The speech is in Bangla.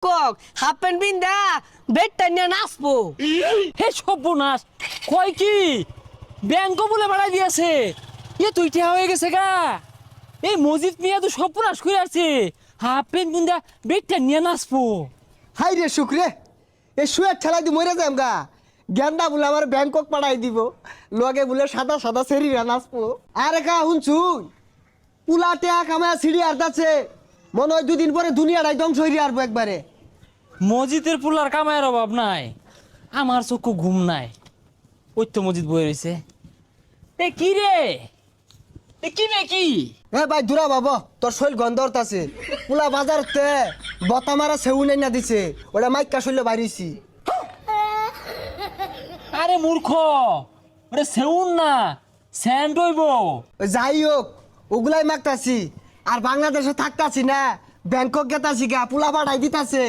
কক হাফ প্যান্ট বিন্দা বেডটা নিয়ে নাচবো। হে সর্বনাশ, কয় কি ব্যাংক বলে বাড়াই দিয়েছে। তুই টিয়া হয়ে গেছে গা। এই মজিদ মিয়া তো সর্বনাশ করে আছে। হাফ প্যান্ট বুন্দা বেগটা নিয়ে নাচবো। হাই রে শুক্রে, এ শুয়ে ঠেলাই দি মরে যাম গা। গেন্দা বলে আমার ব্যাংকক পাঠাই দিব, লগে বলে সাদা সাদা সেরিরা নাচবো। আরে কা শুনছুন, পুলা টেয়া কামায় সিঁড়ি আর্দাচ্ছে, মনে হয় দুদিন পরে দুনিয়াটাই ধ্বংস হয়ে আসবো একবারে। মসজিদের পুলার কামায়ের অভাব নাই, আমার চক্ষু ঘুম নাই। ওই তো মসজিদ বয়ে রয়েছে। এ কি রে, এ কি রে কি? এ ভাই দূরা বাবা, তোর শৈল গন্ধরত আছে। পুলা বাজারতে বতা মারা সেউ নাই না দিছে, ওটা মাইকা শৈল বাইরেছি। আরে মূর্খ, ওটা সেউন না, স্যান্ড হইব। যাই হোক, ওগুলাই মাগতাছি। আর বাংলাদেশে থাকতাছি না, ব্যাংকক গেতাছি গা, পুলা বাড়াই দিতাছে।